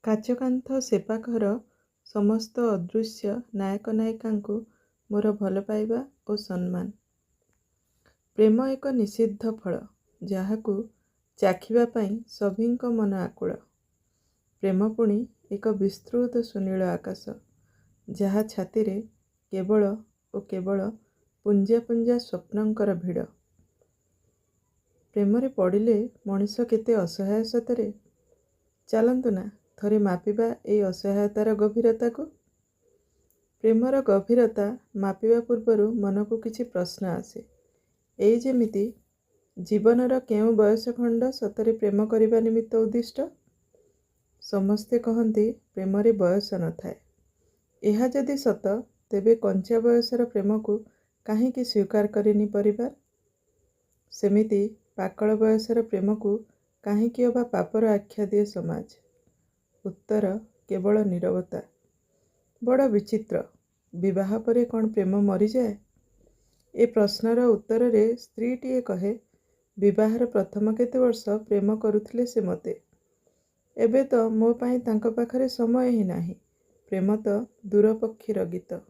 କାଚକାନ୍ଥ ସେପାଖର ସମସ୍ତ ଅଦୃଶ୍ୟ ନାୟକ ନାୟିକାଙ୍କୁ ମୋର ଭଲ ପାଇବା ଓ ସମ୍ମାନ। ପ୍ରେମ ଏକ ନିଷିଦ୍ଧ ଫଳ, ଯାହାକୁ ଚାଖିବା ପାଇଁ ସଭିଙ୍କ ମନ ଆକୁଳ। ପ୍ରେମ ପୁଣି ଏକ ବିସ୍ତୃତ ସୁନୀଳ ଆକାଶ, ଯାହା ଛାତିରେ କେବଳ ଓ କେବଳ ପୁଞ୍ଜା ପୁଞ୍ଜା ସ୍ୱପ୍ନଙ୍କର ଭିଡ଼। ପ୍ରେମରେ ପଡ଼ିଲେ ମଣିଷ କେତେ ଅସହାୟ ସତରେ। ଚାଲନ୍ତୁ ନା ଥରେ ମାପିବା ଏହି ଅସହାୟତାର ଗଭୀରତାକୁ। ପ୍ରେମର ଗଭୀରତା ମାପିବା ପୂର୍ବରୁ ମନକୁ କିଛି ପ୍ରଶ୍ନ ଆସେ। ଏଇ ଯେମିତି ଜୀବନର କେଉଁ ବୟସ ଖଣ୍ଡ ସତରେ ପ୍ରେମ କରିବା ନିମିତ୍ତ ଉଦ୍ଦିଷ୍ଟ? ସମସ୍ତେ କହନ୍ତି ପ୍ରେମରେ ବୟସ ନଥାଏ। ଏହା ଯଦି ସତ, ତେବେ କଞ୍ଚା ବୟସର ପ୍ରେମକୁ କାହିଁକି ସ୍ୱୀକାର କରିନି ପରିବାର? ସେମିତି ପାକଳ ବୟସର ପ୍ରେମକୁ କାହିଁକି ଅବା ପାପର ଆଖ୍ୟା ଦିଏ ସମାଜ? ଉତ୍ତର କେବଳ ନୀରବତା। ବଡ଼ ବିଚିତ୍ର, ବିବାହ ପରେ କ'ଣ ପ୍ରେମ ମରିଯାଏ? ଏ ପ୍ରଶ୍ନର ଉତ୍ତରରେ ସ୍ତ୍ରୀଟିଏ କହେ, ବିବାହର ପ୍ରଥମ କେତେ ବର୍ଷ ପ୍ରେମ କରୁଥିଲେ ସେ ମୋତେ। ଏବେ ତ ମୋ ପାଇଁ ତାଙ୍କ ପାଖରେ ସମୟ ହିଁ ନାହିଁ। ପ୍ରେମ ତ ଦୂରପକ୍ଷୀର ଗୀତ।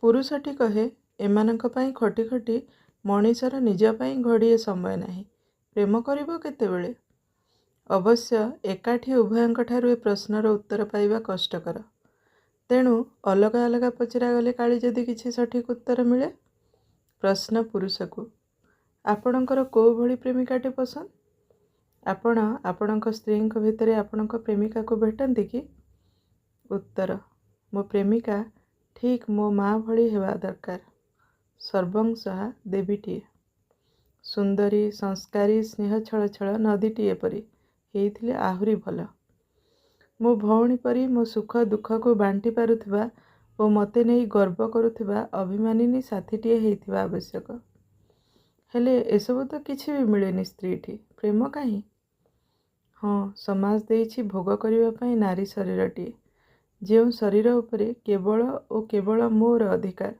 ପୁରୁଷଟି କହେ, ଏମାନଙ୍କ ପାଇଁ ଖଟି ଖଟି ମଣିଷର ନିଜ ପାଇଁ ଘଡ଼ିଏ ସମୟ ନାହିଁ। ପ୍ରେମ କରିବ କେତେବେଳେ? ଅବଶ୍ୟ ଏକାଠି ଉଭୟଙ୍କଠାରୁ ଏ ପ୍ରଶ୍ନର ଉତ୍ତର ପାଇବା କଷ୍ଟକର। ତେଣୁ ଅଲଗା ଅଲଗା ପଚରାଗଲେ କାଳେ ଯଦି କିଛି ସଠିକ୍ ଉତ୍ତର ମିଳେ। ପ୍ରଶ୍ନ ପୁରୁଷକୁ, ଆପଣଙ୍କର କୋଉ ଭଳି ପ୍ରେମିକାଟେ ପସନ୍ଦ? ଆପଣ ଆପଣଙ୍କ ସ୍ତ୍ରୀଙ୍କ ଭିତରେ ଆପଣଙ୍କ ପ୍ରେମିକାକୁ ଭେଟନ୍ତି କି? ଉତ୍ତର, ମୋ ପ୍ରେମିକା ଠିକ୍ ମୋ ମା ଭଳି ହେବା ଦରକାର। ସର୍ବଂସହା ଦେବୀଟିଏ। ସୁନ୍ଦରୀ, ସଂସ୍କାରୀ, ସ୍ନେହ ଛଳଛଳ ନଦୀଟିଏ ପରି ହେଇଥିଲେ ଆହୁରି ଭଲ। ମୋ ଭଉଣୀ ପରି ମୋ ସୁଖ ଦୁଃଖକୁ ବାଣ୍ଟି ପାରୁଥିବା ଓ ମୋତେ ନେଇ ଗର୍ବ କରୁଥିବା ଅଭିମାନିନୀ ସାଥୀଟିଏ ହେଇଥିବା ଆବଶ୍ୟକ। ହେଲେ ଏସବୁ ତ କିଛି ବି ମିଳେନି ସ୍ତ୍ରୀଠି। ପ୍ରେମ କାହିଁ? ହଁ, ସମାଜ ଦେଇଛି ଭୋଗ କରିବା ପାଇଁ ନାରୀ ଶରୀରଟିଏ, ଯେଉଁ ଶରୀର ଉପରେ କେବଳ ଓ କେବଳ ମୋର ଅଧିକାର।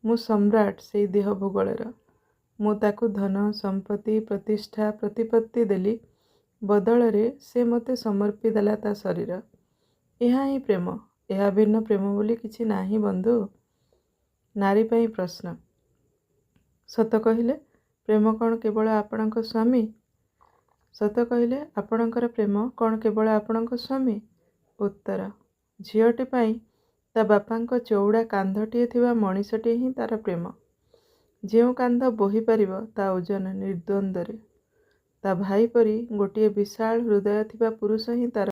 ମୁଁ ସମ୍ରାଟ ସେଇ ଦେହ ଭୂଗୋଳର। ମୁଁ ତାକୁ ଧନ, ସମ୍ପତ୍ତି, ପ୍ରତିଷ୍ଠା, ପ୍ରତିପତ୍ତି ଦେଲି, ବଦଳରେ ସେ ମୋତେ ସମର୍ପି ଦେଲା ତା ଶରୀର। ଏହା ହିଁ ପ୍ରେମ। ଏହା ଭିନ୍ନ ପ୍ରେମ ବୋଲି କିଛି ନାହିଁ ବନ୍ଧୁ। ନାରୀ ପାଇଁ ପ୍ରଶ୍ନ। ସତ କହିଲେ, ପ୍ରେମ କ'ଣ କେବଳ ଆପଣଙ୍କ ସ୍ୱାମୀ? ସତ କହିଲେ, ଆପଣଙ୍କର ପ୍ରେମ କ'ଣ କେବଳ ଆପଣଙ୍କ ସ୍ୱାମୀ? ଉତ୍ତର, ଝିଅଟି ପାଇଁ ତା ବାପାଙ୍କ ଚଉଡ଼ା କାନ୍ଧଟିଏ ଥିବା ମଣିଷଟିଏ ହିଁ ତାର ପ୍ରେମ। ଯେଉଁ କାନ୍ଧ ବୋହିପାରିବ ତା ଓଜନ ନିର୍ଦ୍ୱନ୍ଦରେ। ତା ଭାଇ ପରି ଗୋଟିଏ ବିଶାଳ ହୃଦୟ ଥିବା ପୁରୁଷ ହିଁ ତାର